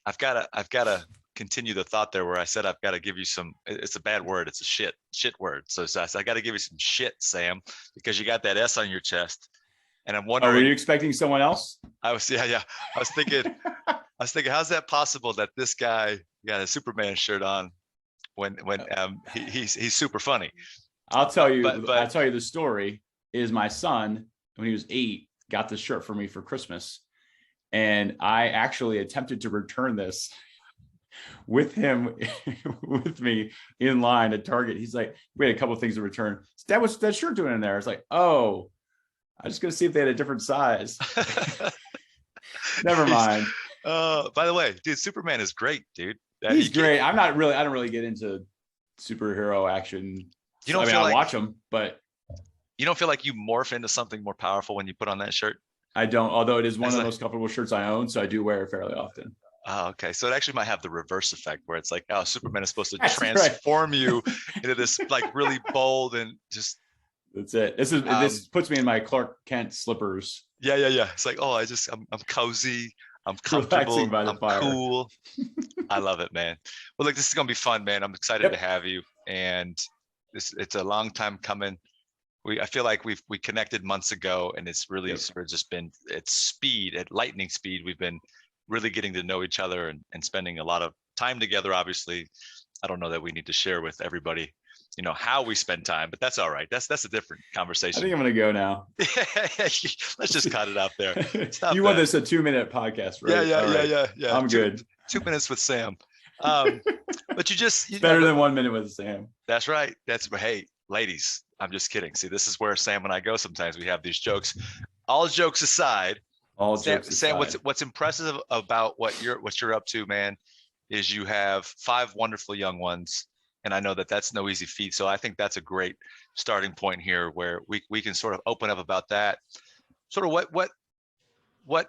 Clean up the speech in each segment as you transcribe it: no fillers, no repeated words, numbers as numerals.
I've gotta continue the thought there where I said I've got to give you some. It's a bad word. It's a shit word. So I got to give you some shit, Sam, because you got that S on your chest, and I'm Oh, were you wondering. expecting someone else? Yeah. I was thinking, how's that possible that this guy got a Superman shirt on when he's super funny. I'll tell you But the story is my son, when he was 8, got this shirt for me for Christmas. And I actually attempted to return this with him, with me in line at Target. He's like, we had a couple of things to return. Dad, what's that shirt doing in there? It's like, oh, I was just going to see if they had a different size. Never mind. By the way, dude, Superman is great, dude. He's great. I don't really get into superhero action. I watch them, but you don't feel like you morph into something more powerful when you put on that shirt? I don't, although it is one of the most comfortable shirts I own, so I do wear it fairly often. Oh, okay. So it actually might have the reverse effect where it's like, oh, Superman is supposed to transform you into this like really bold and just. That's it. This puts me in my Clark Kent slippers. Yeah. It's like, oh, I'm cozy. I'm comfortable. By the I'm fire. Cool. I love it, man. Well, look, this is gonna be fun, man. I'm excited to have you, and it's a long time coming. I feel like we connected months ago, and it's really sort of just been at lightning speed. We've been really getting to know each other and spending a lot of time together. Obviously, I don't know that we need to share with everybody, how we spend time, but that's all right. That's a different conversation. I think I'm going to go now. Let's just cut it out there. Want this a 2-minute podcast, right? Yeah. I'm good. 2 minutes with Sam. But you better than 1 minute with Sam. That's right. Hey, ladies, I'm just kidding. See, this is where Sam and I go. Sometimes we have these jokes. All jokes aside, Sam, what's impressive about what you're up to, man, is you have 5 wonderful young ones. And I know that that's no easy feat. So I think that's a great starting point here where we can sort of open up about that. Sort of what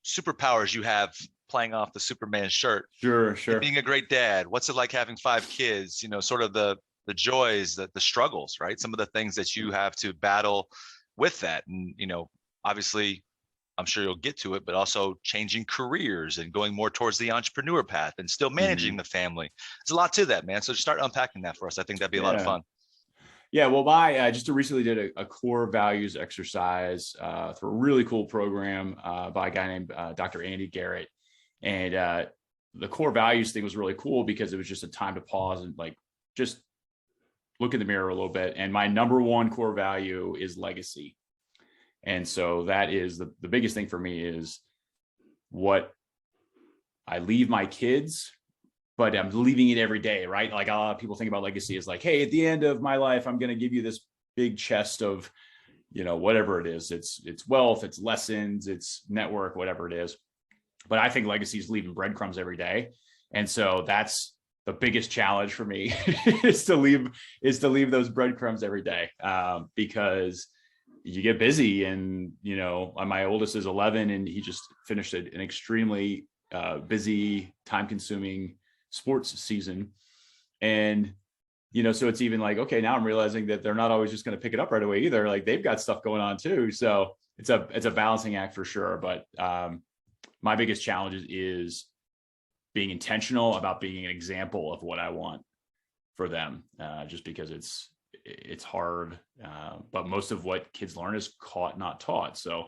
superpowers you have playing off the Superman shirt. Sure. Being a great dad. What's it like having 5 kids? Sort of the joys, the struggles, right? Some of the things that you have to battle with that. And, obviously, I'm sure you'll get to it, but also changing careers and going more towards the entrepreneur path and still managing the family. There's a lot to that, man. So just start unpacking that for us. I think that'd be a lot of fun. Yeah, well, I just recently did a core values exercise for a really cool program by a guy named Dr. Andy Garrett. And the core values thing was really cool because it was just a time to pause and like just look in the mirror a little bit. And my number one core value is legacy. And so that is the biggest thing for me is what I leave my kids, but I'm leaving it every day, right? Like a lot of people think about legacy as like, hey, at the end of my life, I'm going to give you this big chest of, whatever it is. It's wealth, it's lessons, it's network, whatever it is. But I think legacy is leaving breadcrumbs every day. And so that's the biggest challenge for me is to leave those breadcrumbs every day because you get busy and, my oldest is 11 and he just finished an extremely busy, time consuming sports season. And, so it's even like, okay, now I'm realizing that they're not always just going to pick it up right away either. Like they've got stuff going on too. So it's a balancing act for sure. But my biggest challenge is being intentional about being an example of what I want for them, just because it's hard. But most of what kids learn is caught, not taught. So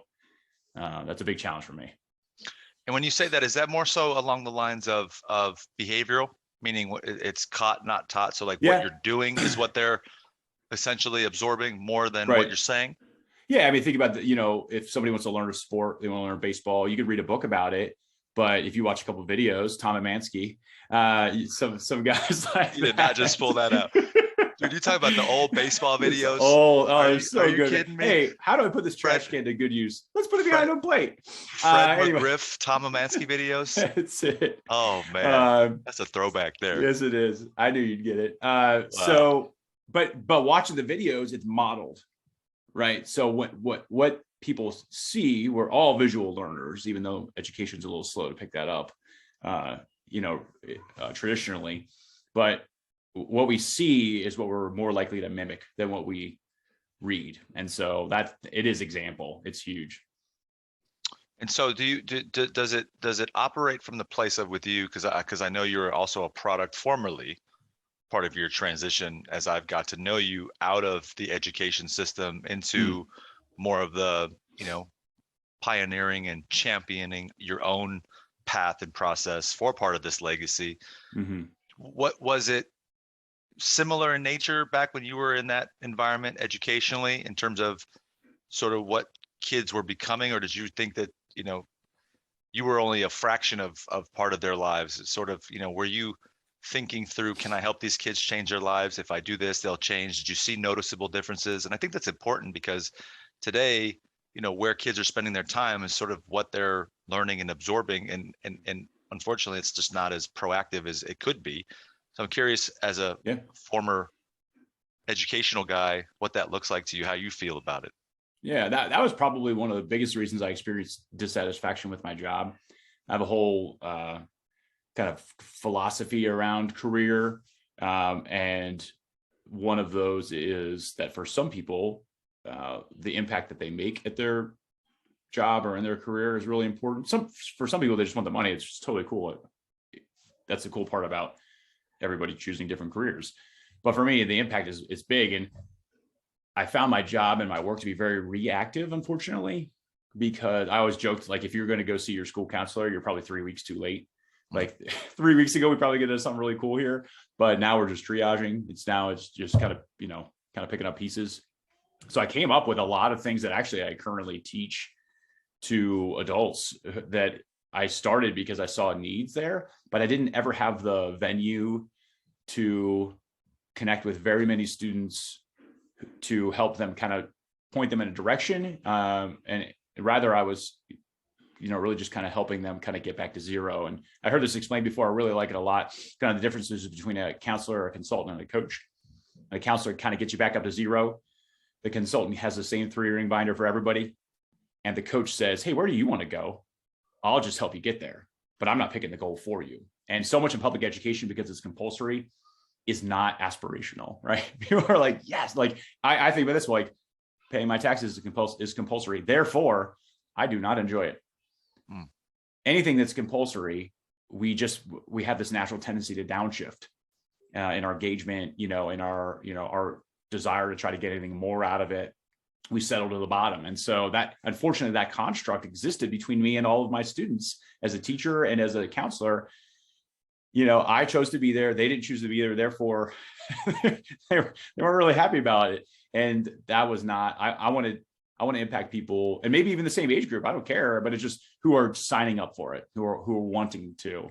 that's a big challenge for me. And when you say that, is that more so along the lines of behavioral, meaning it's caught, not taught? So like what you're doing is what they're essentially absorbing more than what you're saying? Yeah. I mean, think about if somebody wants to learn a sport, they want to learn baseball, you could read a book about it. But if you watch a couple of videos, Tom Amansky, some guys like you did not just pull that out. Dude, you talk about the old baseball videos. They're so are you good. Kidding me? Hey, how do I put this trash can to good use? Let's put it behind home plate. Fred McGriff, Tom Amansky videos. That's it. Oh man, that's a throwback there. Yes, it is. I knew you'd get it. Wow. So, but watching the videos, it's modeled, right? So what people see, we're all visual learners, even though education's a little slow to pick that up, traditionally. But what we see is what we're more likely to mimic than what we read. And so that it is example. It's huge. And so does it operate from the place of with you? Because I know you're also a product formerly part of your transition as I've got to know you out of the education system into more of the, pioneering and championing your own path and process for part of this legacy. What was it similar in nature back when you were in that environment educationally in terms of sort of what kids were becoming, or did you think that, you were only a fraction of part of their lives? It's sort of, were you thinking through, can I help these kids change their lives? If I do this, they'll change. Did you see noticeable differences? And I think that's important because today, where kids are spending their time is sort of what they're learning and absorbing. And unfortunately, it's just not as proactive as it could be. So I'm curious, as a former educational guy, what that looks like to you, how you feel about it. Yeah, that was probably one of the biggest reasons I experienced dissatisfaction with my job. I have a whole kind of philosophy around career. And one of those is that for some people, the impact that they make at their job or in their career is really important. For some people, they just want the money. It's just totally cool. That's the cool part about everybody choosing different careers. But for me, the impact is big. And I found my job and my work to be very reactive, unfortunately, because I always joked, like, if you're going to go see your school counselor, you're probably 3 weeks too late. Like 3 weeks ago, we probably get into something really cool here, but now we're just triaging. It's just kind of picking up pieces. So I came up with a lot of things that actually I currently teach to adults that I started because I saw needs there, but I didn't ever have the venue to connect with very many students to help them kind of point them in a direction. And rather I was, really just kind of helping them kind of get back to zero. And I heard this explained before. I really like it a lot. Kind of the differences between a counselor, a consultant, and a coach. A counselor kind of gets you back up to zero. The consultant has the same 3-ring binder for everybody. And the coach says, hey, where do you want to go? I'll just help you get there, but I'm not picking the goal for you. And so much in public education, because it's compulsory, is not aspirational, right? People are like, yes, like I think about this, like paying my taxes is compulsory. Therefore, I do not enjoy it. Anything that's compulsory, we have this natural tendency to downshift in our engagement, in our desire to try to get anything more out of it. We settle to the bottom. And so that, unfortunately, that construct existed between me and all of my students as a teacher and as a counselor. I chose to be there. They didn't choose to be there. Therefore, they weren't really happy about it. And that was not, I want to impact people, and maybe even the same age group. I don't care, but it's just who are signing up for it, who are wanting to.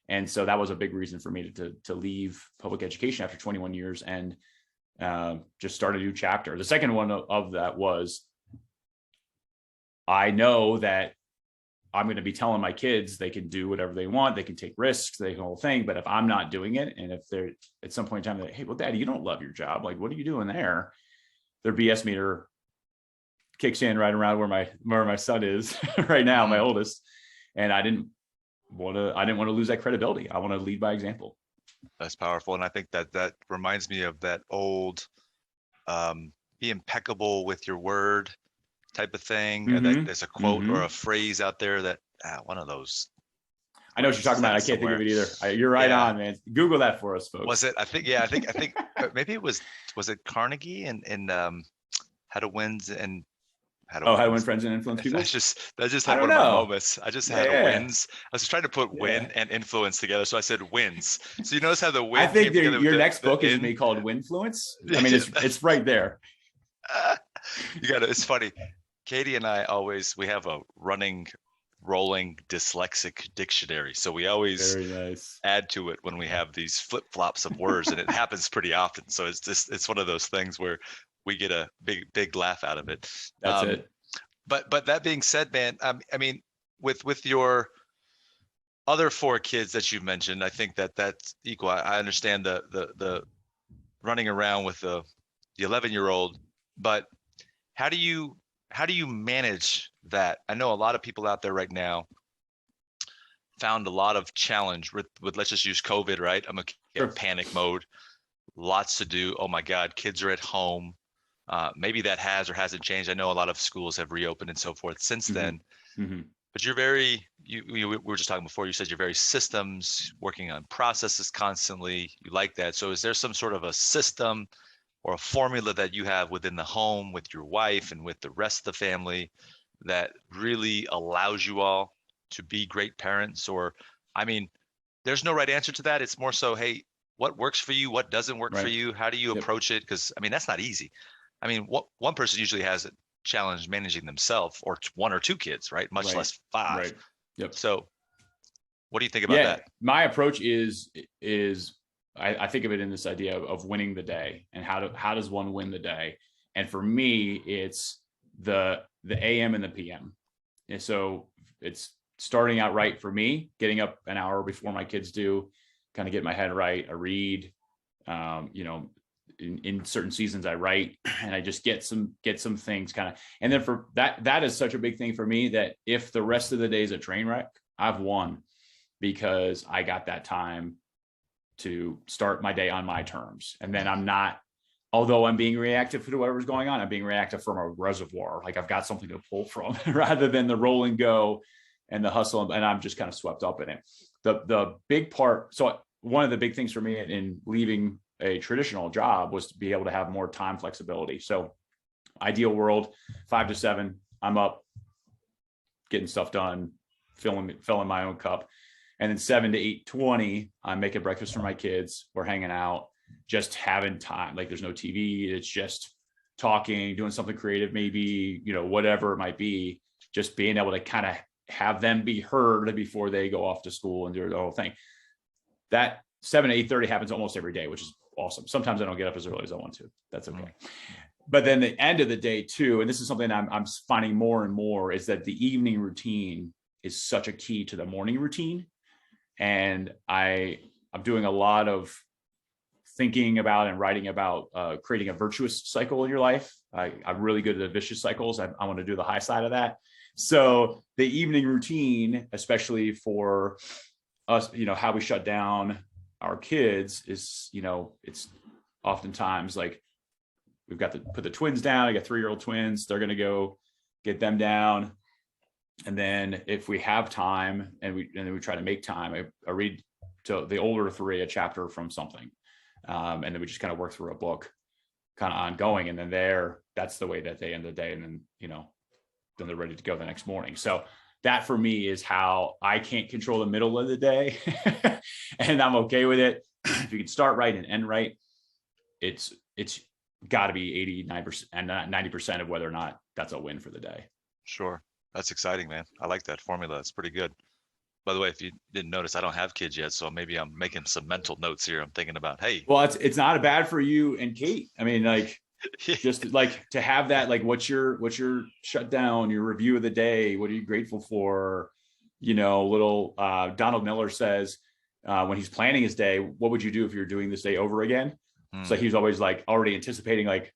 And so that was a big reason for me to leave public education after 21 years and just start a new chapter. The second one of that was, I know that I'm going to be telling my kids they can do whatever they want. They can take risks, they can whole thing. But if I'm not doing it, and if they're at some point in time, they're like, hey, well, Daddy, you don't love your job. Like, what are you doing there? Their BS meter kicks in right around where my son is right now, my oldest. And I didn't want to lose that credibility. I want to lead by example. That's powerful. And I think that reminds me of that old, be impeccable with your word type of thing. That there's a quote or a phrase out there that one of those. I know what you're talking about. I can't think of it either. You're right on, man. Google that for us, folks. Was it? I think maybe it was it Carnegie and How to Win Friends and Influence People. That just had one of my moments. I just had wins. I was trying to put win and influence together, so I said wins. So you notice how the win. I think your next book is me called Winfluence. I mean, it's right there. It's funny. Katie and I we have a rolling dyslexic dictionary. So we always add to it when we have these flip-flops of words, and it happens pretty often. So it's one of those things where we get a big laugh out of it. That's it. But that being said, man, I mean, with your other 4 kids that you mentioned, I think that's equal. I understand the running around with the 11-year-old, but how do you manage that? I know a lot of people out there right now found a lot of challenge with let's just use COVID, right? I'm in panic mode, lots to do. Oh my God, kids are at home. Maybe that has or hasn't changed. I know a lot of schools have reopened and so forth since then. But you're very, we were just talking before, you said you're very systems, working on processes constantly. You like that. So is there some sort of a system or a formula that you have within the home with your wife and with the rest of the family that really allows you all to be great parents? Or, I mean, there's no right answer to that. It's more so, hey, what works for you? What doesn't work for Right. you? How do you Yep. approach it? Because, I mean, that's not easy. I mean, one person usually has a challenge managing themselves or one or two kids, right? Much Right. less five. Right. Yep. So what do you think about Yeah. that? My approach is I think of it in this idea of winning the day, and how does one win the day? And for me, it's the AM and the PM. And so it's starting out right for me, getting up an hour before my kids do, kind of get my head right. I read, you know, in certain seasons I write, and I just get some things kind of, and then for that is such a big thing for me, that if the rest of the day is a train wreck, I've won, because I got that time to start my day on my terms. And then I'm not, although I'm being reactive to whatever's going on, I'm being reactive from a reservoir. Like I've got something to pull from rather than the roll and go and the hustle. And I'm just kind of swept up in it. The big part. So one of the big things for me in leaving a traditional job was to be able to have more time flexibility. So ideal world, 5 to 7, I'm up getting stuff done, filling my own cup. And then 7 to 8:20, I'm making breakfast for my kids. We're hanging out, just having time. Like there's no TV. It's just talking, doing something creative, maybe, you know, whatever it might be, just being able to kind of have them be heard before they go off to school and do the whole thing. That 7 to 8:30 happens almost every day, which is awesome. Sometimes I don't get up as early as I want to. That's okay. But then the end of the day too, and this is something I'm finding more and more, is that the evening routine is such a key to the morning routine. And I'm doing a lot of thinking about and writing about creating a virtuous cycle in your life. I'm really good at the vicious cycles. I want to do the high side of that. So the evening routine, especially for us, you know, how we shut down our kids is, you know, it's oftentimes like we've got to put the twins down. I got 3-year-old twins. They're going to go get them down. And then if we have time and then we try to make time, I read to the older 3 a chapter from something. And then we just kind of work through a book kind of ongoing. And then that's the way that they end the day. And then, you know, then they're ready to go the next morning. So that for me is how I can't control the middle of the day. And I'm okay with it. If you can start right and end right, it's got to be 89% and 90% of whether or not that's a win for the day. Sure. That's exciting, man. I like that formula. It's pretty good. By the way, if you didn't notice, I don't have kids yet, so maybe I'm making some mental notes here. I'm thinking about, hey. Well, it's not bad for you and Kate. I mean, like, just like to have that, like, what's your shutdown, your review of the day? What are you grateful for? You know, little Donald Miller says when he's planning his day, what would you do if you're doing this day over again? So he's always like already anticipating, like,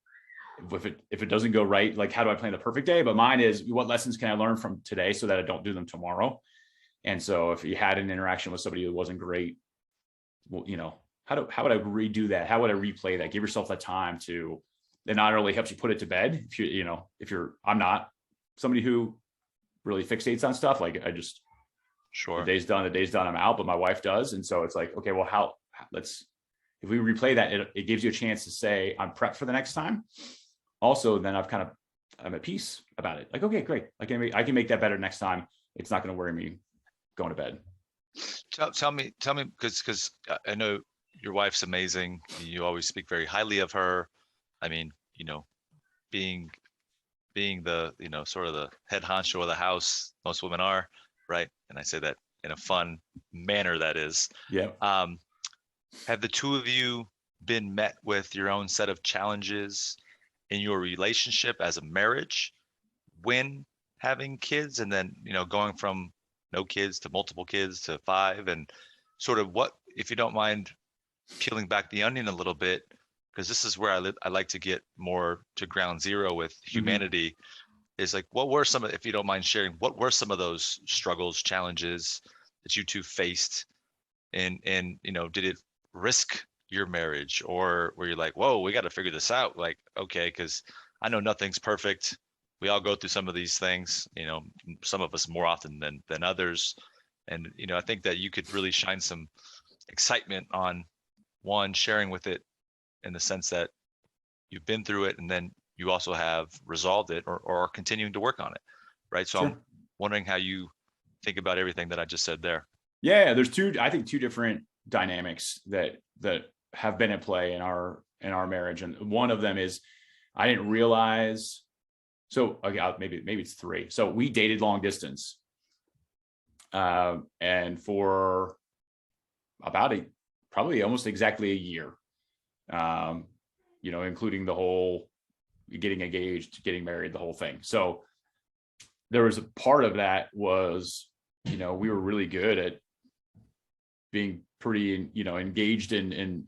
if it doesn't go right, like, how do I plan the perfect day? But mine is, what lessons can I learn from today so that I don't do them tomorrow? And so if you had an interaction with somebody who wasn't great, well, you know, how would I redo that? How would I replay that? Give yourself that time to, it not only helps you put it to bed. I'm not somebody who really fixates on stuff. Like sure, the day's done, I'm out, but my wife does. And so it's like, okay, well, if we replay that, it gives you a chance to say, I'm prepped for the next time. Also, then I'm at peace about it. Like, okay, great. I can make that better next time. It's not going to worry me going to bed. Tell me, because I know your wife's amazing. You always speak very highly of her. I mean, you know, being the, you know, sort of the head honcho of the house, most women are, right? And I say that in a fun manner, that is. Yeah. Have the two of you been met with your own set of challenges in your relationship as a marriage when having kids, and then, you know, going from no kids to multiple kids to 5, and sort of, what, if you don't mind peeling back the onion a little bit, because this is where I like to get more to ground zero with humanity, is like, what were some of, if you don't mind sharing, what were some of those struggles, challenges that you two faced, and you know, did it risk your marriage, or were you like, whoa, we got to figure this out? Like, okay, because I know nothing's perfect. we all go through some of these things, some of us more often than others. And, I think that you could really shine some excitement on one, sharing with it in the sense that you've been through it and then you also have resolved it or are continuing to work on it. Right. So sure. I'm wondering how you think about everything that I just said there. Yeah. There's two different dynamics that have been at play in our marriage. And one of them is I didn't realize. So okay, maybe it's three. So we dated long distance. And for about probably almost exactly a year, including the whole getting engaged, getting married, the whole thing. So there was a part of that was, we were really good at being pretty, engaged and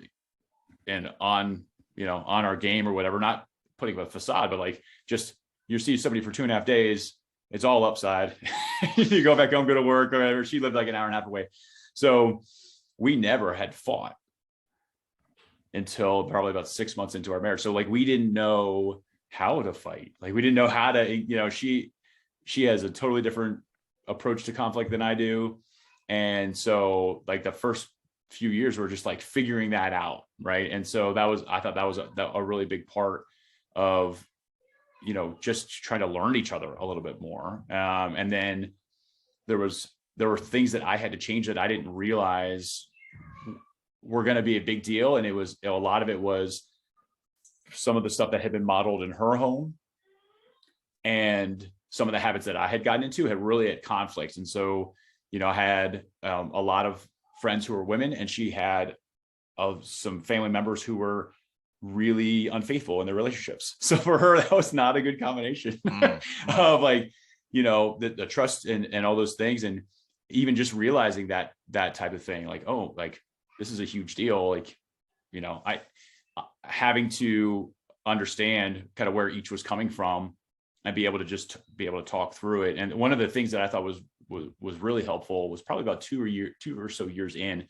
on, on our game or whatever, not putting up a facade, but like just you see somebody for 2.5 days, it's all upside. You go back home, go to work or whatever. She lived like an hour and a half away. So we never had fought until probably about 6 months into our marriage. So like, we didn't know how to fight. Like we didn't know how to, she has a totally different approach to conflict than I do. And so like the first few years were just like figuring that out. Right. And so I thought that was a really big part of, just trying to learn each other a little bit more. And then there were things that I had to change that I didn't realize were going to be a big deal. And it was, a lot of it was some of the stuff that had been modeled in her home and some of the habits that I had gotten into had really had conflicts. And so, I had a lot of friends who were women, and she had some family members who were really unfaithful in their relationships. So for her, that was not a good combination of like, the trust and all those things. And even just realizing that type of thing, like, oh, like this is a huge deal. Like, I having to understand kind of where each was coming from and be able to talk through it. And one of the things that I thought was really helpful was probably about 2 or so years in,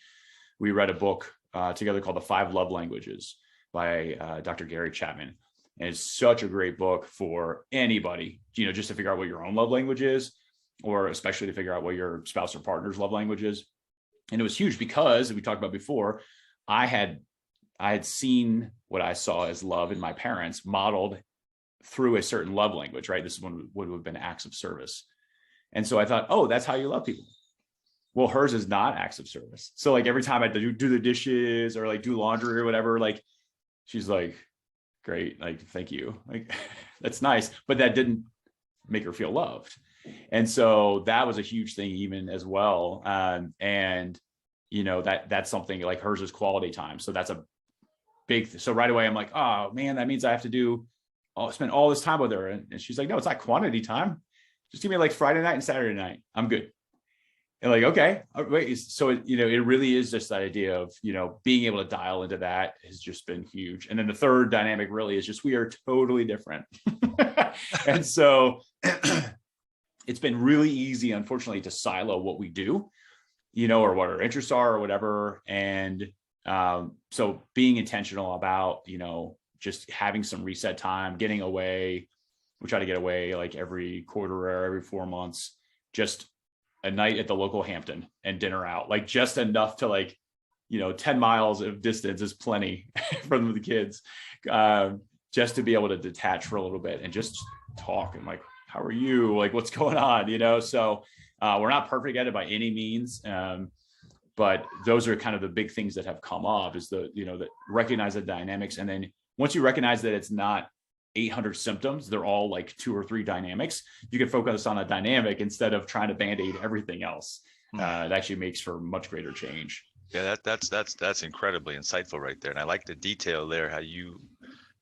we read a book together called The 5 Love Languages by Dr. Gary Chapman. And it's such a great book for anybody, just to figure out what your own love language is, or especially to figure out what your spouse or partner's love language is. And it was huge because, as we talked about before, I had seen what I saw as love in my parents modeled through a certain love language, right? This one would have been acts of service. And so I thought, oh, that's how you love people. Well, hers is not acts of service. So like every time I do the dishes or like do laundry or whatever, like she's like, great, like, thank you. Like, that's nice. But that didn't make her feel loved. And so that was a huge thing even as well. And that's something like hers is quality time. So that's a big, so right away I'm like, oh man, that means I have to spend all this time with her. And she's like, no, it's not quantity time. Just give me like Friday night and Saturday night. I'm good. And like, okay, so it really is just that idea of, being able to dial into that has just been huge. And then the third dynamic really is just, we are totally different. And so it's been really easy, unfortunately, to silo what we do, or what our interests are or whatever. And so being intentional about, just having some reset time, getting away. We try to get away like every quarter or every 4 months, just a night at the local Hampton and dinner out, like just enough to like, 10 miles of distance is plenty for the kids, just to be able to detach for a little bit and just talk and like, how are you? Like, what's going on? So we're not perfect at it by any means. But those are kind of the big things that have come up is that recognize the dynamics. And then once you recognize that it's not 800 symptoms, they're all like 2 or 3 dynamics, you can focus on a dynamic instead of trying to band-aid everything else. It actually makes for much greater change. Yeah, that's incredibly insightful right there. And I like the detail there, how you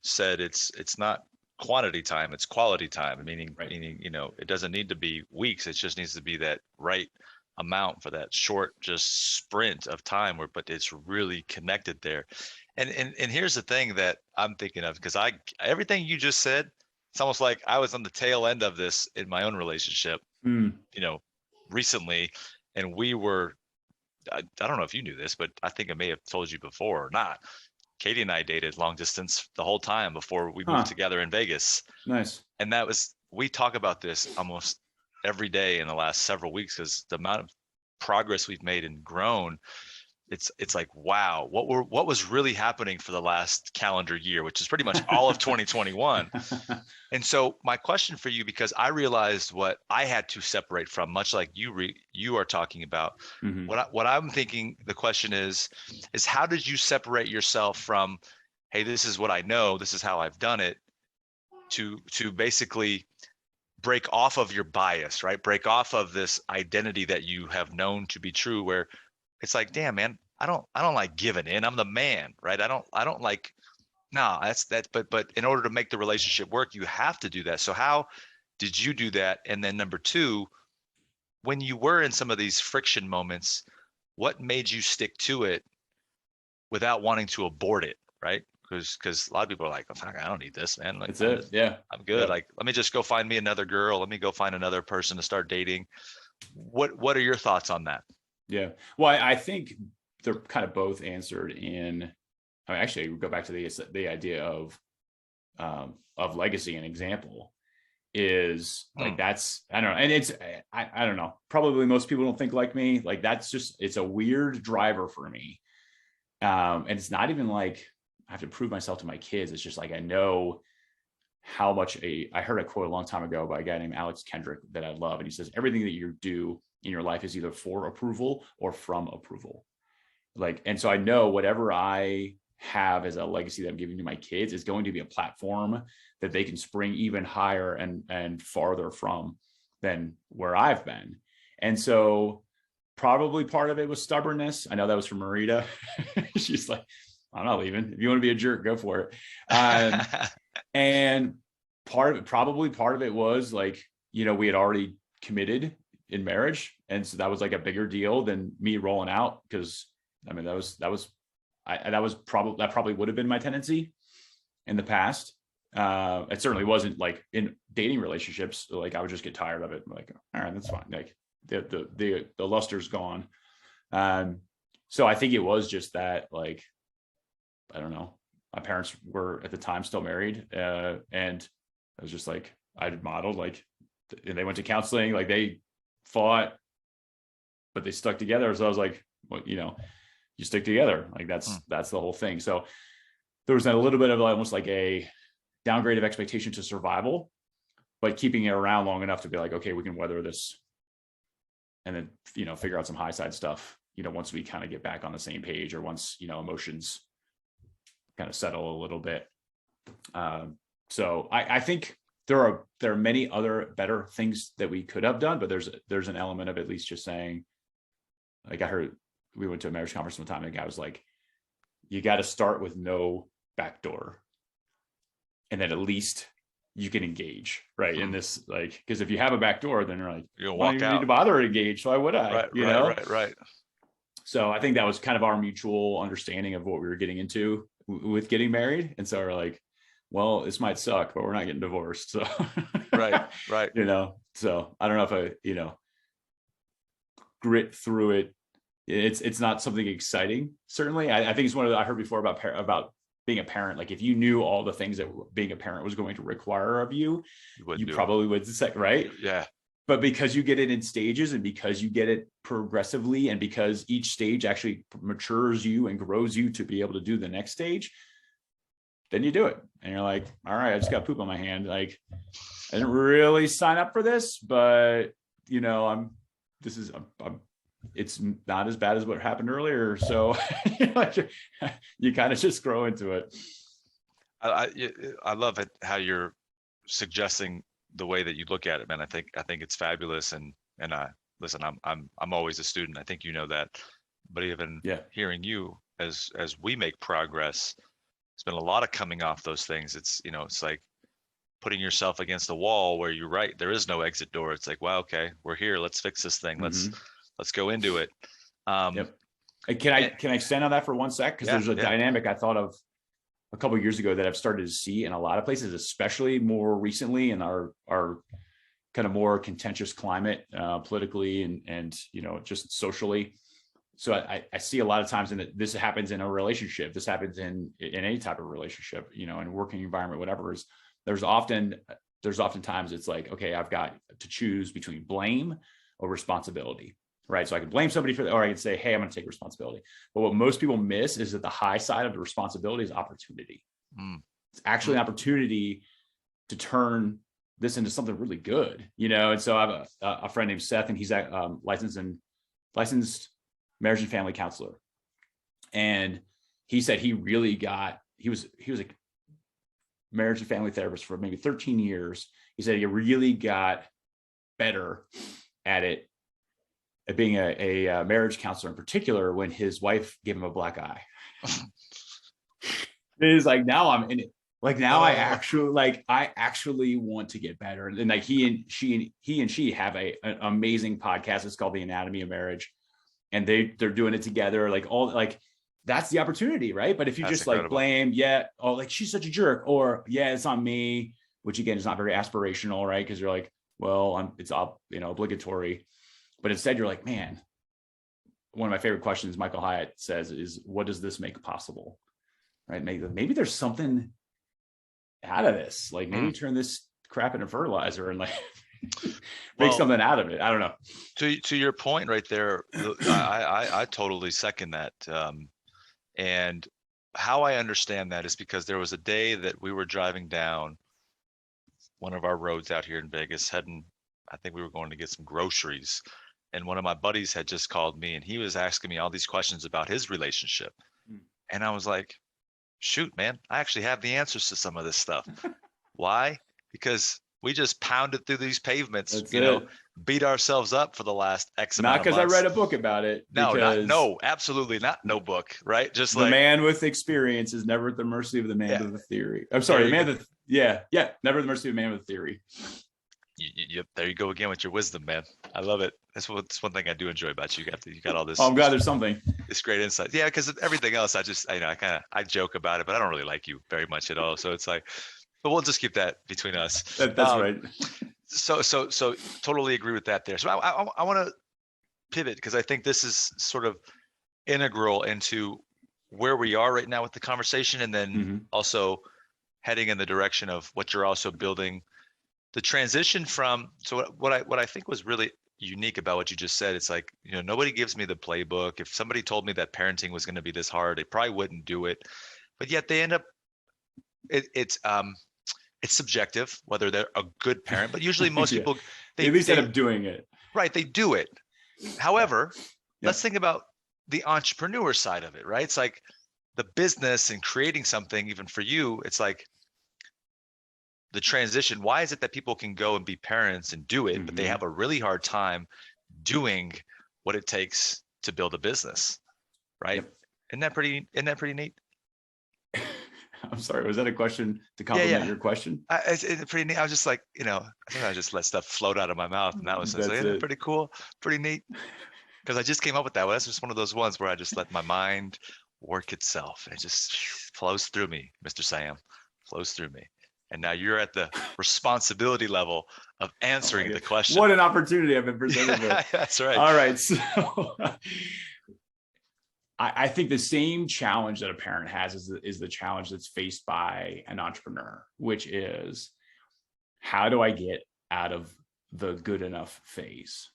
said it's not quantity time, it's quality time, meaning it doesn't need to be weeks, it just needs to be that right amount for that short just sprint of time but it's really connected there. And here's the thing that I'm thinking of, because everything you just said, it's almost like I was on the tail end of this in my own relationship, recently. And we were, I don't know if you knew this, but I think I may have told you before or not. Katie and I dated long distance the whole time before we moved together in Vegas. Nice. And that was we talk about this almost every day in the last several weeks, because the amount of progress we've made and grown, it's like, wow, what was really happening for the last calendar year, which is pretty much all of 2021. And so my question for you, because I realized what I had to separate from, much like you are talking about, Mm-hmm. what I'm thinking, the question is how did you separate yourself from, hey, this is what I know, this is how I've done it, to basically break off of your bias, right? Break off of this identity that you have known to be true, where it's like, damn, man, I don't like giving in. I'm the man, right? I don't like, no, that's that. But in order to make the relationship work, you have to do that. So how did you do that? And then number two, when you were in some of these friction moments, what made you stick to it without wanting to abort it, right? Because a lot of people are like, oh, fuck, I don't need this, man. Like, That's it. Yeah. I'm good. Yep. Like, let me just go find me another girl. Let me go find another person to start dating. What are your thoughts on that? Yeah. Well, I think they're kind of both answered in, I mean, actually we go back to the idea of legacy and example is like, that's, I don't know. And it's, I don't know, probably most people don't think like me. Like, that's just, it's a weird driver for me. And it's not even like I have to prove myself to my kids. It's just like, I know how much I heard a quote a long time ago by a guy named Alex Kendrick that I love. And he says, everything that you do in your life is either for approval or from approval. Like, and so I know whatever I have as a legacy that I'm giving to my kids is going to be a platform that they can spring even higher and farther from than where I've been. And so probably part of it was stubbornness. I know that was from Marita. She's like, I'm not leaving. If you want to be a jerk, go for it. And part of it was like, we had already committed in marriage. And so that was like a bigger deal than me rolling out. Cause I mean, that probably would have been my tendency in the past. It certainly wasn't like in dating relationships. Like, I would just get tired of it. I'm like, all right, that's fine. Like the luster's gone. So I think it was just that, like, I don't know. My parents were at the time still married. And I was just like, I modeled, like, and they went to counseling, like they fought, but they stuck together. So I was like, well, you stick together. Like that's the whole thing. So there was a little bit of almost like a downgrade of expectation to survival, but keeping it around long enough to be like, okay, we can weather this. And then, figure out some high side stuff, once we kind of get back on the same page, or once, emotions kind of settle a little bit. So I think there are many other better things that we could have done, but there's an element of at least just saying, like, I heard, we went to a marriage conference one time and the guy was like, you got to start with no back door. And then at least you can engage, right? In this, like, because if you have a back door, then you're like, you'll walk out. Need to bother to engage. So why would I? Right. So I think that was kind of our mutual understanding of what we were getting into with getting married. And so we're like, well, this might suck, but we're not getting divorced. So right. So I don't know if I, grit through it. It's not something exciting. Certainly. I think it's one of I heard before about being a parent. Like, if you knew all the things that being a parent was going to require of you, you probably would say, right? Yeah. But because you get it in stages, and because you get it progressively, and because each stage actually matures you and grows you to be able to do the next stage, then you do it. And you're like, all right, I just got poop on my hand. Like, I didn't really sign up for this, but it's not as bad as what happened earlier. So you kind of just grow into it. I love it how you're suggesting the way that you look at it, man. I think it's fabulous. And listen, I'm always a student. I think you know that, but even hearing you as we make progress, it's been a lot of coming off those things. It's, it's like putting yourself against a wall where you're right. There is no exit door. It's like, well, okay, we're here. Let's fix this thing. Let's go into it. Yep. Can I extend on that for 1 sec? Because there's a dynamic I thought of a couple of years ago that I've started to see in a lot of places, especially more recently in our kind of more contentious climate, politically and just socially. So I see a lot of times this happens in a relationship. This happens in any type of relationship, in working environment, whatever. There's often there's oftentimes it's like, okay, I've got to choose between blame or responsibility, right? So I can blame somebody for that, or I can say, hey, I'm going to take responsibility. But what most people miss is that the high side of the responsibility is opportunity. It's actually an opportunity to turn this into something really good, And so I have a friend named Seth, and he's a licensed marriage and family counselor. And he said he was a marriage and family therapist for maybe 13 years. He said he really got better at it, at being a marriage counselor in particular, when his wife gave him a black eye. It's like, now I'm in it. Like, now I actually want to get better. And like he and she have an amazing podcast. It's called The Anatomy of Marriage. And they're doing it together. That's the opportunity, right? But if you just incredible. Blame, she's such a jerk, or it's on me, which again is not very aspirational, right? Because you're like, well, it's obligatory. But instead you're like, man, one of my favorite questions Michael Hyatt says is, what does this make possible? Right? Maybe there's something out of this. Like, maybe turn this crap into fertilizer and make something out of it. I don't know. To your point right there, I totally second that. And how I understand that is because there was a day that we were driving down one of our roads out here in Vegas, I think we were going to get some groceries. And one of my buddies had just called me, and he was asking me all these questions about his relationship. And I was like, shoot, man, I actually have the answers to some of this stuff. Why? Because we just pounded through these pavements, beat ourselves up for the last X amount of months. Not because I read a book about it. No, absolutely not. No book, right? Just the man with experience is never at the mercy of the man with a theory. I'm sorry, never at the mercy of a man with a theory. Yep, there you go again with your wisdom, man. I love it. That's one thing I do enjoy about you. You got all this. Oh, I'm glad there's something. This great insight. Yeah, because everything else, I joke about it, but I don't really like you very much at all. So it's like, but we'll just keep that between us. That's right. So totally agree with that there. So I want to pivot, because I think this is sort of integral into where we are right now with the conversation, and then also heading in the direction of what you're also building. The transition from, so what I think was really unique about what you just said, it's like, nobody gives me the playbook. If somebody told me that parenting was going to be this hard, they probably wouldn't do it. But yet they end up, it's subjective whether they're a good parent, but usually most people, they at least end up doing it. Right, they do it. However, let's think about the entrepreneur side of it, right? It's like the business and creating something, even for you, it's like, the transition. Why is it that people can go and be parents and do it, but they have a really hard time doing what it takes to build a business, right? Yep. Isn't that pretty neat? I'm sorry, was that a question to complement your question? It's pretty neat. I was just like, I think I just let stuff float out of my mouth, and that was like, pretty cool, pretty neat. Because I just came up with that. Well, that's just one of those ones where I just let my mind work itself. It just flows through me, Mr. Sam, flows through me. And now you're at the responsibility level of answering the question. What an opportunity I've been presented with. That's right. All right. So I think the same challenge that a parent has is the challenge that's faced by an entrepreneur, which is, how do I get out of the good enough phase?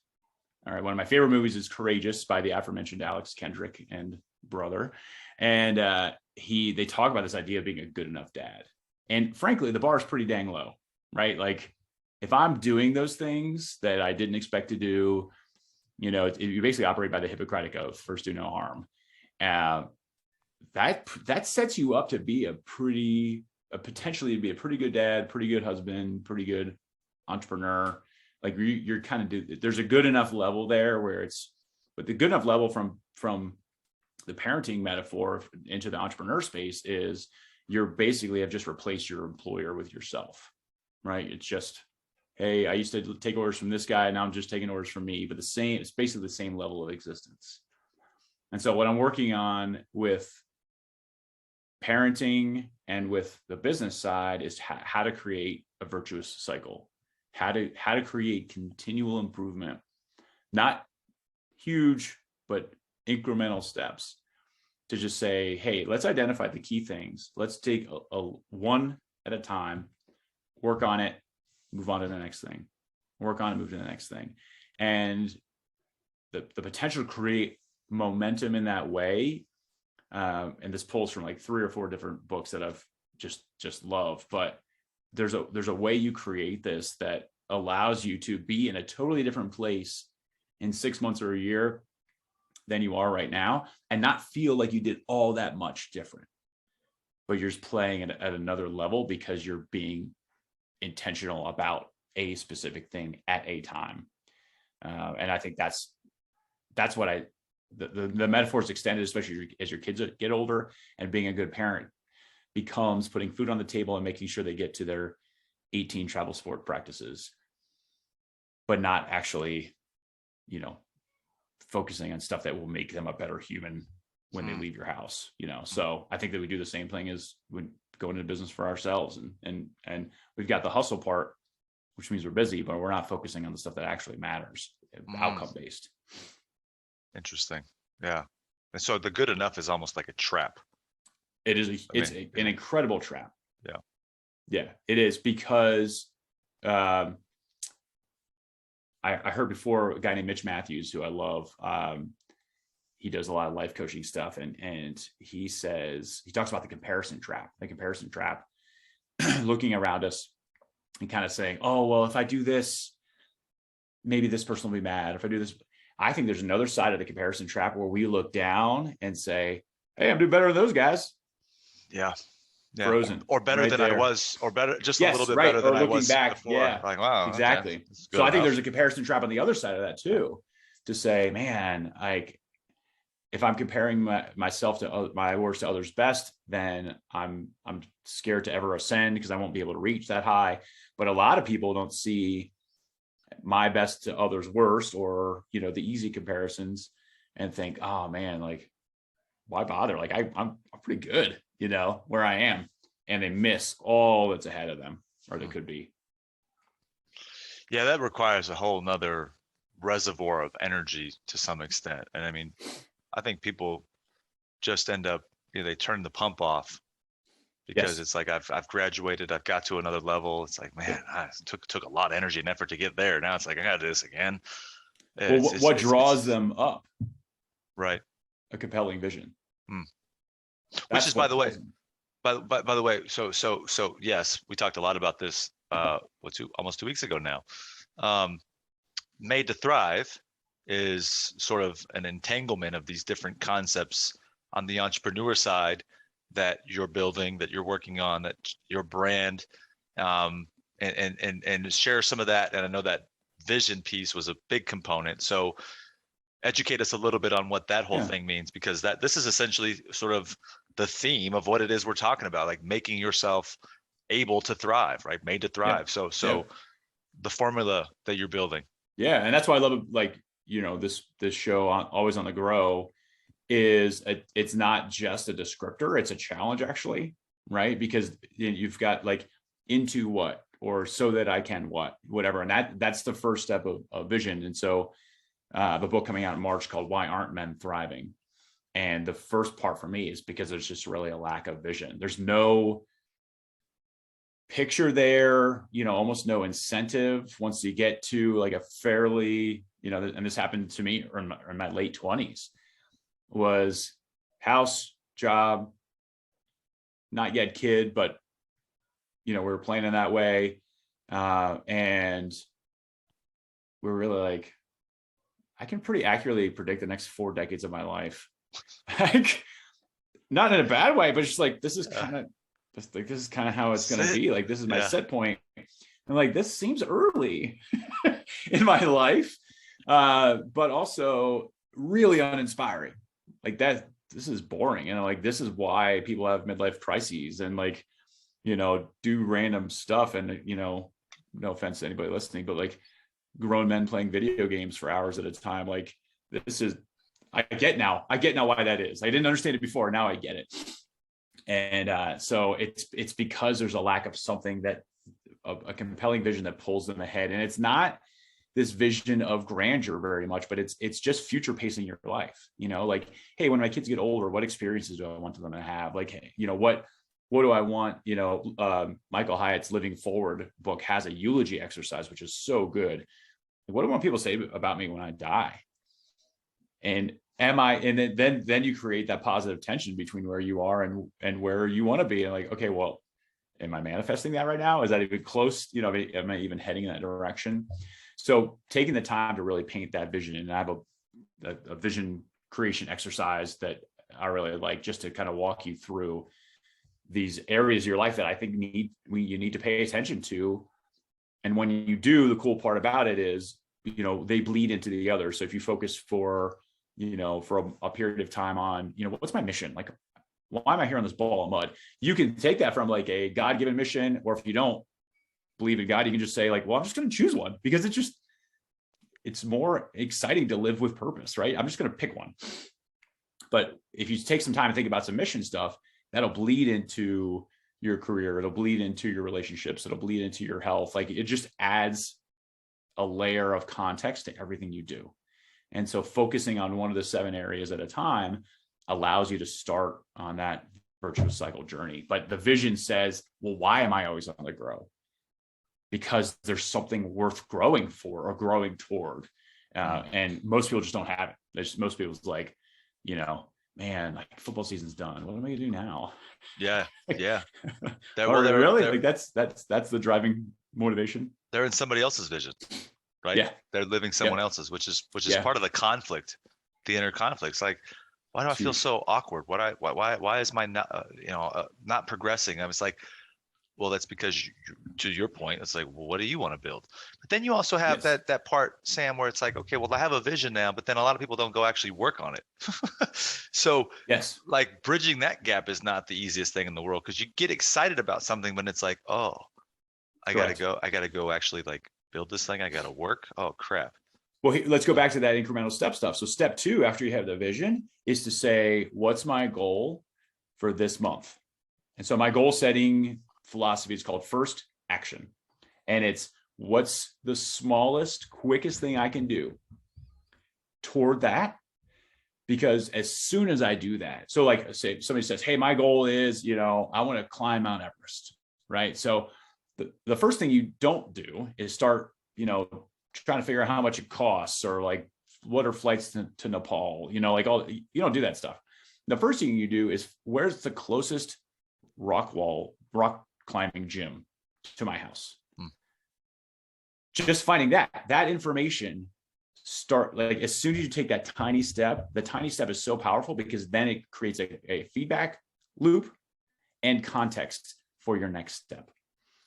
All right. One of my favorite movies is Courageous, by the aforementioned Alex Kendrick and brother. And they talk about this idea of being a good enough dad. And frankly, the bar is pretty dang low, right? Like, if I'm doing those things that I didn't expect to do, you basically operate by the Hippocratic Oath, first do no harm. That sets you up to be potentially to be a pretty good dad, pretty good husband, pretty good entrepreneur. Like, you're kind of there's a good enough level there but the good enough level from the parenting metaphor into the entrepreneur space is, you're basically have just replaced your employer with yourself, right? It's just, hey, I used to take orders from this guy, now I'm just taking orders from me, but it's basically the same level of existence. And so what I'm working on with parenting and with the business side is how to create a virtuous cycle, how to create continual improvement, not huge, but incremental steps. To just say, hey, let's identify the key things. Let's take a one at a time, work on it, move on to the next thing, work on it, move to the next thing. And the potential to create momentum in that way. And this pulls from like 3 or 4 different books that I've just love, but there's a way you create this that allows you to be in a totally different place in 6 months or a year than you are right now, and not feel like you did all that much different, but you're just playing at another level because you're being intentional about a specific thing at a time. And I think that's what the metaphor is extended, especially as your kids get older, and being a good parent becomes putting food on the table and making sure they get to their 18 travel sport practices, but not actually, focusing on stuff that will make them a better human when they leave your house, So I think that we do the same thing as we go into business for ourselves, and we've got the hustle part, which means we're busy, but we're not focusing on the stuff that actually matters, outcome based. Interesting. Yeah. And so the good enough is almost like a trap. It is. An incredible trap. Yeah. Yeah, it is, because I heard before a guy named Mitch Matthews, who I love. He does a lot of life coaching stuff, and he talks about the comparison trap, looking around us and kind of saying, oh, well, if I do this, maybe this person will be mad. If I do this, I think there's another side of the comparison trap where we look down and say, hey, I'm doing better than those guys. Yeah. Frozen. Or better than I was, or better, just a little bit better than I was back before. Yeah, like, wow. Exactly. Okay. So I think there's a comparison trap on the other side of that too, to say, man, like, if I'm comparing myself to my worst to others' best, then I'm scared to ever ascend because I won't be able to reach that high. But a lot of people don't see my best to others' worst, or the easy comparisons, and think, oh man, like, why bother? Like I'm pretty good, where I am, and they miss all that's ahead of them, or they could be. Yeah, that requires a whole nother reservoir of energy to some extent. And I mean, I think people just end up, they turn the pump off because it's like, I've graduated, I've got to another level. It's like, man, it took a lot of energy and effort to get there. Now it's like, I got to do this again. What draws them up? Right. A compelling vision. Which is, by the way, so yes, we talked a lot about this, almost 2 weeks ago now. Made to Thrive is sort of an entanglement of these different concepts on the entrepreneur side that you're building, that you're working on, that your brand, and share some of that. And I know that vision piece was a big component. So educate us a little bit on what that whole thing means, because this is essentially sort of the theme of what it is we're talking about, like making yourself able to thrive, right? Made to Thrive. So the formula that you're building. Yeah. And that's why I love it. Like, this show Always on the Grow is it's not just a descriptor, it's a challenge actually, right? Because you've got like into what, or so that I can whatever. And that's the first step of vision. And so the book coming out in March called Why Aren't Men Thriving? And the first part for me is because there's just really a lack of vision. There's no picture there, almost no incentive once you get to like a fairly, and this happened to me in my late 20s, was house, job, not yet kid, but, we were planning that way. And we were really like, I can pretty accurately predict the next 4 decades of my life. Like, not in a bad way, but just like, this is kind of how it's going to be. Like, this is my set point. And like, this seems early in my life, but also really uninspiring. Like this is boring. Like, this is why people have midlife crises and like, do random stuff. And, no offense to anybody listening, but like grown men playing video games for hours at a time. Like, I get now why that is. I didn't understand it before. Now I get it. And so it's because there's a lack of something a compelling vision that pulls them ahead. And it's not this vision of grandeur very much, but it's just future pacing your life. Like, hey, when my kids get older, what experiences do I want them to have? Like, hey, what do I want? Michael Hyatt's Living Forward book has a eulogy exercise, which is so good. What do I want people to say about me when I die? And then you create that positive tension between where you are and where you want to be. And like, okay, well, am I manifesting that right now? Is that even close? Am I even heading in that direction? So taking the time to really paint that vision, and I have a vision creation exercise that I really like, just to kind of walk you through these areas of your life that I think you need to pay attention to. And when you do, the cool part about it is, they bleed into the other. So if you focus for a period of time on, what's my mission? Like, why am I here on this ball of mud? You can take that from like a God-given mission, or if you don't believe in God, you can just say like, well, I'm just going to choose one, because it's more exciting to live with purpose, right? I'm just going to pick one. But if you take some time to think about some mission stuff, that'll bleed into your career. It'll bleed into your relationships. It'll bleed into your health. Like, it just adds a layer of context to everything you do. And so focusing on one of the 7 areas at a time allows you to start on that virtuous cycle journey. But the vision says, well, why am I always on the grow? Because there's something worth growing for or growing toward. And most people just don't have it. Most people's like, man, like, football season's done. What am I gonna do now? Yeah. Really? Like that's the driving motivation. They're in somebody else's vision, right? Yeah. They're living someone else's, which is part of the conflict, the inner conflicts. Like, why do I feel so awkward? Why is my not progressing? I was like, well, that's because to your point, it's like, well, what do you want to build? But then you also have that part, Sam, where it's like, okay, well, I have a vision now, but then a lot of people don't go actually work on it. So like, bridging that gap is not the easiest thing in the world, because you get excited about something, but it's like, oh, I gotta go actually like build this thing. I gotta work. Oh crap. Well, let's go back to that incremental step stuff. So step 2, after you have the vision, is to say, what's my goal for this month? And so my goal setting philosophy is called first action. And it's, what's the smallest, quickest thing I can do toward that? Because as soon as I do that, so like, say somebody says, hey, my goal is, I want to climb Mount Everest, right? So the first thing you don't do is start, trying to figure out how much it costs, or like, what are flights to Nepal, you don't do that stuff. The first thing you do is, where's the closest rock climbing gym to my house? Just finding that information, start, like, as soon as you take that tiny step, the tiny step is so powerful, because then it creates a feedback loop and context for your next step.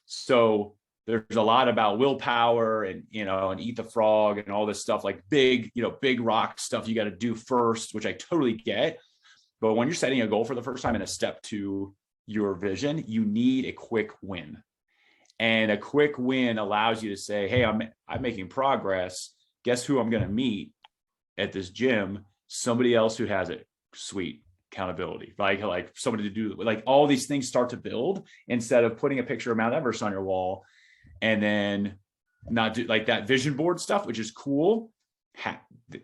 So there's a lot about willpower and eat the frog and all this stuff, like big rock stuff you got to do first, which I totally get. But when you're setting a goal for the first time in a step to your vision, you need a quick win. And a quick win allows you to say, hey, I'm making progress. Guess who I'm going to meet at this gym? Somebody else who has it. Sweet. Accountability, like somebody to do, like, all these things start to build, instead of putting a picture of Mount Everest on your wall and then not do like that vision board stuff, which is cool.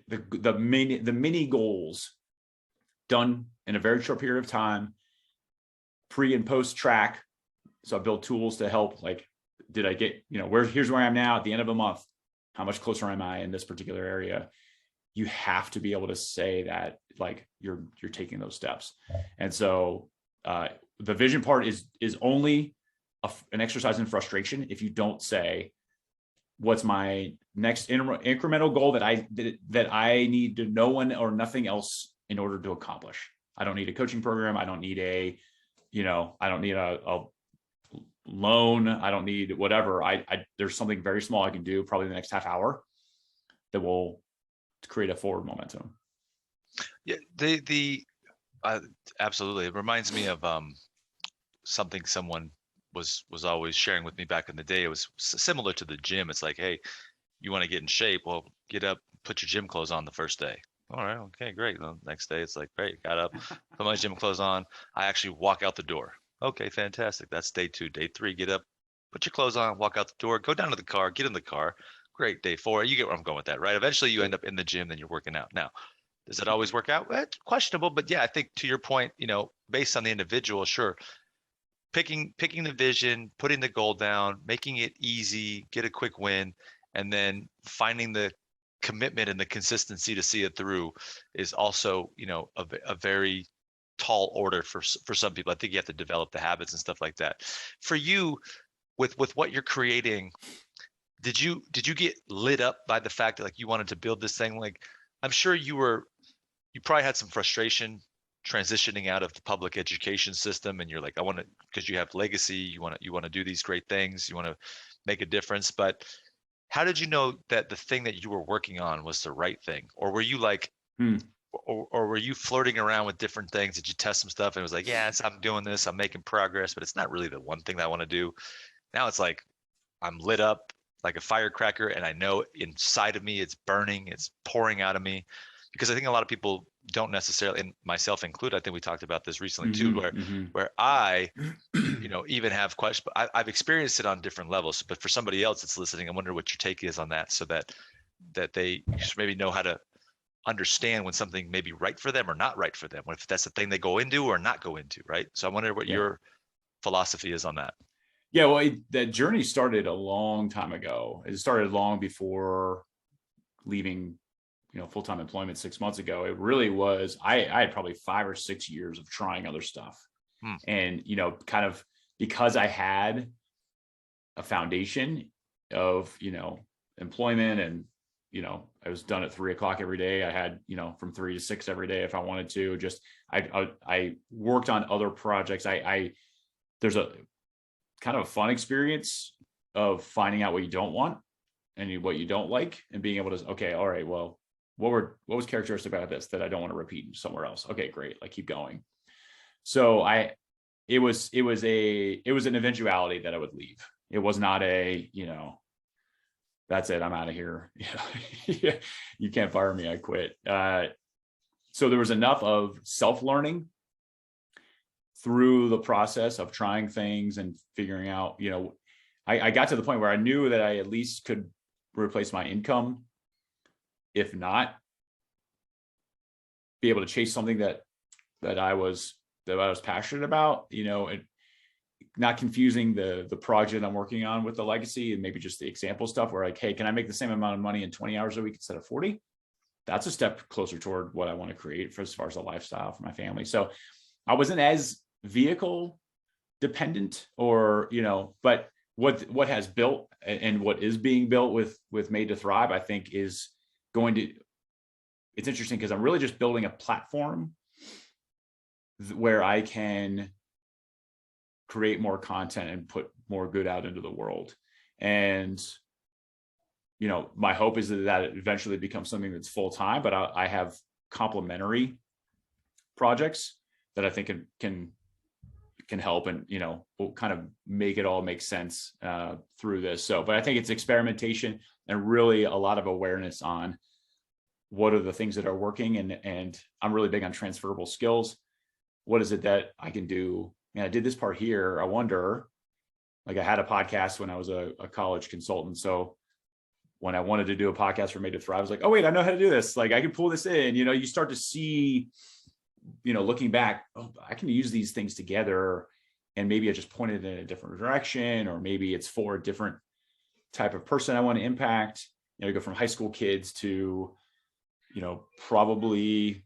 The mini goals done in a very short period of time, pre and post track. So I build tools to help, like, did I get, here's where I am now at the end of a month. How much closer am I in this particular area? You have to be able to say that, like, you're taking those steps. And so the vision part is only an exercise in frustration if you don't say, what's my next incremental goal that I need to no one or nothing else in order to accomplish. I don't need a coaching program. I don't need a loan. I don't need whatever. There's something very small I can do probably the next half hour that will create a forward momentum. Yeah, absolutely. It reminds me of something someone was always sharing with me back in the day. It was similar to the gym. It's like, hey, you want to get in shape? Well, get up, put your gym clothes on the first day. All right, okay, great. The next day, it's like, great, got up, put my gym clothes on. I actually walk out the door. Okay, fantastic. That's day 2. Day 3, get up, put your clothes on, walk out the door, go down to the car, get in the car. Great. Day 4, you get where I'm going with that, right? Eventually, you end up in the gym, then you're working out. Now, does it always work out? Well, it's questionable, but yeah, I think to your point, based on the individual, sure. picking the vision, putting the goal down, making it easy, get a quick win, and then finding the commitment and the consistency to see it through is also, a very tall order for some people. I think you have to develop the habits and stuff like that. For you, with what you're creating, did you get lit up by the fact that like you wanted to build this thing? Like, I'm sure you probably had some frustration transitioning out of the public education system, and you're like, I want to, because you have legacy, you want to do these great things, you want to make a difference. But how did you know that the thing that you were working on was the right thing? Or were you like, or were you flirting around with different things? Did you test some stuff and it was like, yes, I'm doing this, I'm making progress, but it's not really the one thing that I want to do? Now it's like, I'm lit up like a firecracker, and I know inside of me it's burning, it's pouring out of me. Because I think a lot of people don't necessarily, and myself included, I think we talked about this recently too, where I, even have questions, but I've experienced it on different levels. But for somebody else that's listening, I wonder what your take is on that, so that they maybe know how to understand when something may be right for them or not right for them, if that's the thing they go into or not go into, right? So I wonder what your philosophy is on that. Yeah, well, that journey started a long time ago. It started long before leaving full-time employment 6 months ago. It really was, I had probably 5 or 6 years of trying other stuff. And, kind of because I had a foundation of, employment, and, I was done at 3 o'clock every day. I had, from 3 to 6 every day if I wanted to. Just, I worked on other projects. There's a kind of a fun experience of finding out what you don't want and what you don't like, and being able to, okay, all right, well, what was characteristic about this that I don't want to repeat somewhere else? Okay, great. Like, keep going. So it was an eventuality that I would leave. It was not a, that's it, I'm out of here. You can't fire me, I quit. So there was enough of self-learning through the process of trying things and figuring out, I got to the point where I knew that I at least could replace my income. If not, be able to chase something that I was passionate about, and not confusing the project I'm working on with the legacy, and maybe just the example stuff where like, hey, can I make the same amount of money in 20 hours a week instead of 40? That's a step closer toward what I want to create for as far as a lifestyle for my family. So I wasn't as vehicle dependent, or, but what has built and what is being built with Made to Thrive, I think is it's interesting because I'm really just building a platform where I can create more content and put more good out into the world. And, my hope is that it eventually becomes something that's full time, but I have complementary projects that I think can help, and, will kind of make it all make sense through this. So, but I think it's experimentation and really a lot of awareness on what are the things that are working. And I'm really big on transferable skills. What is it that I can do? And I did this part here. I wonder, like, I had a podcast when I was a college consultant. So when I wanted to do a podcast for Made to Thrive, I was like, oh, wait, I know how to do this. Like, I can pull this in. You start to see, looking back, oh, I can use these things together, and maybe I just pointed in a different direction, or maybe it's for a different type of person I want to impact. Go from high school kids to, probably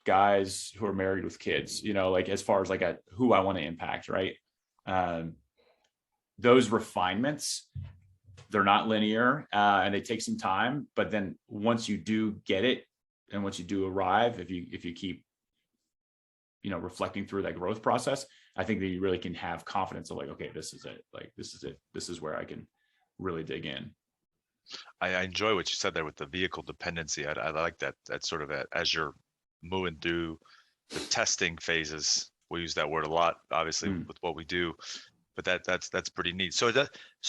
guys who are married with kids, like, as far as like who I want to impact, right? Those refinements, they're not linear, and they take some time, but then once you do get it, and once you do arrive, if you keep, reflecting through that growth process, I think that you really can have confidence of like, okay, this is it. Like, this is it. This is where I can really dig in. I enjoy what you said there with the vehicle dependency. I like that. That's sort of as you're moving through the testing phases. We use that word a lot, obviously, with what we do, but that's pretty neat. So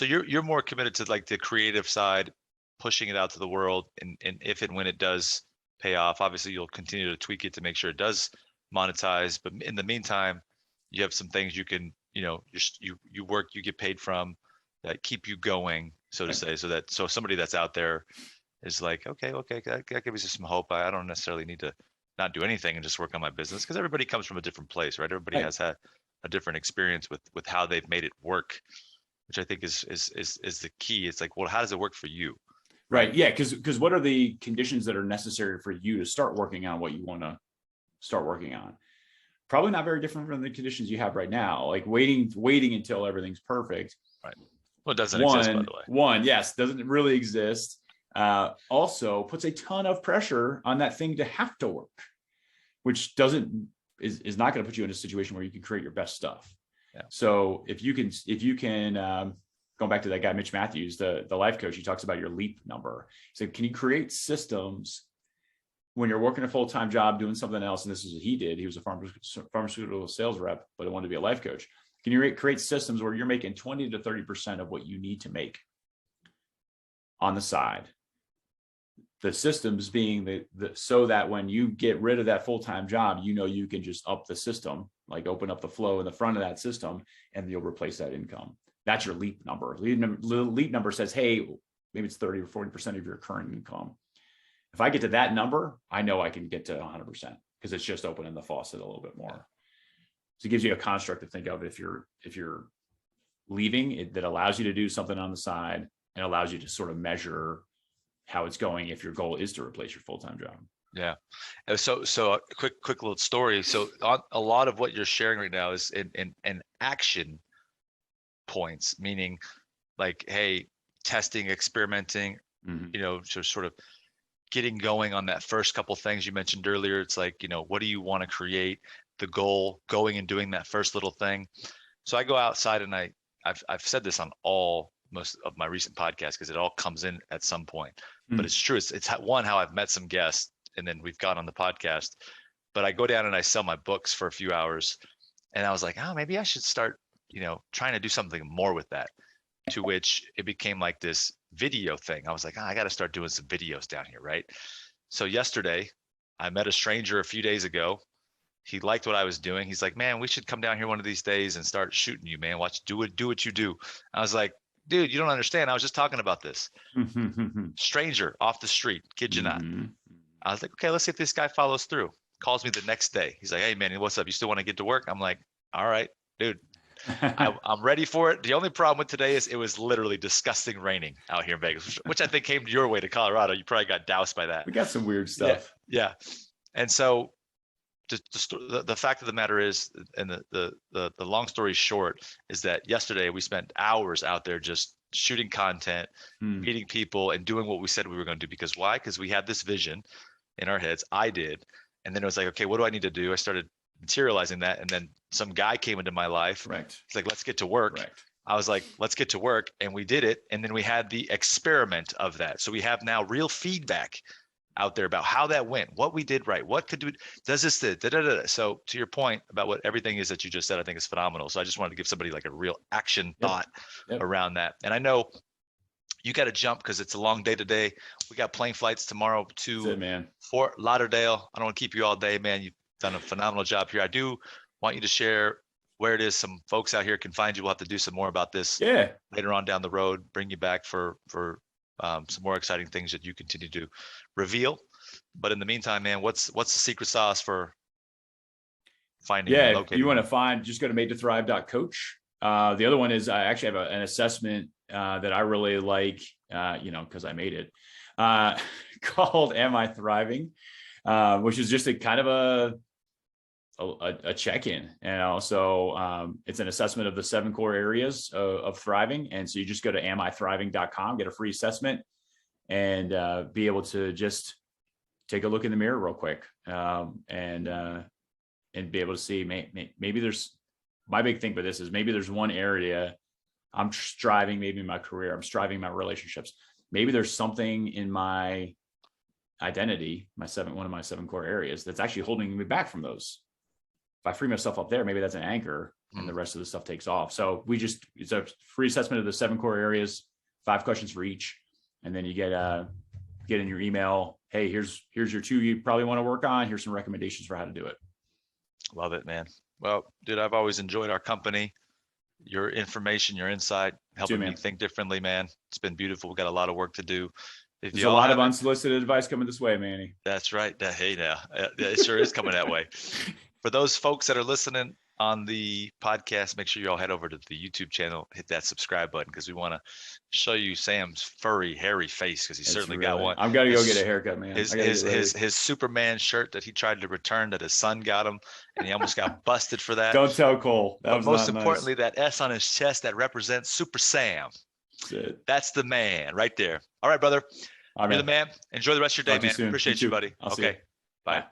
you're more committed to like the creative side, pushing it out to the world, and if and when it does pay off, obviously you'll continue to tweak it to make sure it does monetize. But in the meantime, you have some things you can, you work, you get paid from, that keep you going, so to say, so somebody that's out there is like, okay, that gives us some hope. I don't necessarily need to not do anything and just work on my business, because everybody comes from a different place, right? Everybody has had different experience with how they've made it work, which I think is the key. It's like, well, how does it work for you? Right. Yeah. Because what are the conditions that are necessary for you to start working on what you want to start working on? Probably not very different from the conditions you have right now, like waiting until everything's perfect. Right. Well, it doesn't exist, by the way. Yes, doesn't really exist. Also puts a ton of pressure on that thing to have to work, which is not going to put you in a situation where you can create your best stuff. Yeah. So if you can, going back to that guy, Mitch Matthews, the life coach, he talks about your LEAP number. He said, can you create systems when you're working a full-time job doing something else? And this is what he did. He was a pharmaceutical sales rep, but he wanted to be a life coach. Can you create systems where you're making 20 to 30% of what you need to make on the side? The systems being so that when you get rid of that full-time job, you can just up the system, like open up the flow in the front of that system, and you'll replace that income. That's your LEAP number. LEAP number says, hey, maybe it's 30 or 40% of your current income. If I get to that number, I know I can get to 100% because it's just opening the faucet a little bit more. So it gives you a construct to think of if you're leaving, that allows you to do something on the side and allows you to sort of measure how it's going if your goal is to replace your full-time job. Yeah. So a quick little story. So a lot of what you're sharing right now is in action points, meaning like, hey, testing, experimenting, just sort of getting going on that first couple things you mentioned earlier. It's like, what do you want to create? The goal, going and doing that first little thing. So I go outside and I've said this on most of my recent podcasts because it all comes in at some point. But it's true. It's one, how I've met some guests and then we've gone on the podcast. But I go down and I sell my books for a few hours. And I was like, oh, maybe I should start, trying to do something more with that. To which it became like this video thing. I was like, I got to start doing some videos down here, right? So yesterday, I met a stranger a few days ago. He liked what I was doing. He's like, man, we should come down here one of these days and start shooting you, man. Do what you do. I was like, dude, you don't understand. I was just talking about this. Stranger off the street, kid you not. I was like, okay, let's see if this guy follows through. Calls me the next day. He's like, hey, man, what's up? You still want to get to work? I'm like, all right, dude. I'm ready for it. The only problem with today is it was literally disgusting raining out here in Vegas, which I think came your way to Colorado. You probably got doused by that. We got some weird stuff. Yeah. And so the fact of the matter is, and the long story short is that yesterday we spent hours out there just shooting content, meeting people, and doing what we said we were going to do. Because why? Because we had this vision in our heads. I did. And then it was like, okay, what do I need to do? I started materializing that. And then some guy came into my life. Right. It's like, let's get to work. Right. I was like, let's get to work. And we did it. And then we had the experiment of that. So we have now real feedback out there about how that went, what we did right, what could do, does this, So to your point about what everything is that you just said, I think is phenomenal. So I just wanted to give somebody like a real action thought around that. And I know you got to jump because it's a long day today. We got plane flights tomorrow to Fort Lauderdale. I don't want to keep you all day, man. You've done a phenomenal job here. I do want you to share where it is some folks out here can find you. We'll have to do some more about this later on down the road, bring you back for some more exciting things that you continue to reveal. But in the meantime, man, what's the secret sauce for finding? If you want to find, just go to madetothrive.coach. The other one is I actually have an assessment that I really like, because I made it, called Am I Thriving? Which is just a kind of a check-in. And also it's an assessment of the 7 core areas of thriving. And so you just go to amithriving.com, get a free assessment, and be able to just take a look in the mirror real quick, and be able to see maybe there's, my big thing for this is maybe there's one area I'm striving, maybe in my career, I'm striving in my relationships. Maybe there's something in my identity, one of my 7 core areas that's actually holding me back from those. If I free myself up there, maybe that's an anchor and the rest of the stuff takes off. So it's a free assessment of the 7 core areas, 5 questions for each. And then you get in your email, hey, here's your 2 you probably want to work on. Here's some recommendations for how to do it. Love it, man. Well, dude, I've always enjoyed our company, your information, your insight, helping me think differently, man. It's been beautiful. We've got a lot of work to do. There's a lot of unsolicited advice coming this way, Manny. That's right. Hey, now it sure is coming that way. For those folks that are listening, on the podcast, make sure you all head over to the YouTube channel, hit that subscribe button, because we want to show you Sam's furry, hairy face, because he's certainly got one. I'm gonna go get a haircut, man. His Superman shirt that he tried to return that his son got him, and he almost got busted for that. Don't tell Cole. But most importantly, that S on his chest that represents Super Sam. That's the man right there. All right, brother. You're the man. Enjoy the rest of your day, man. Appreciate you, buddy. Okay. Bye.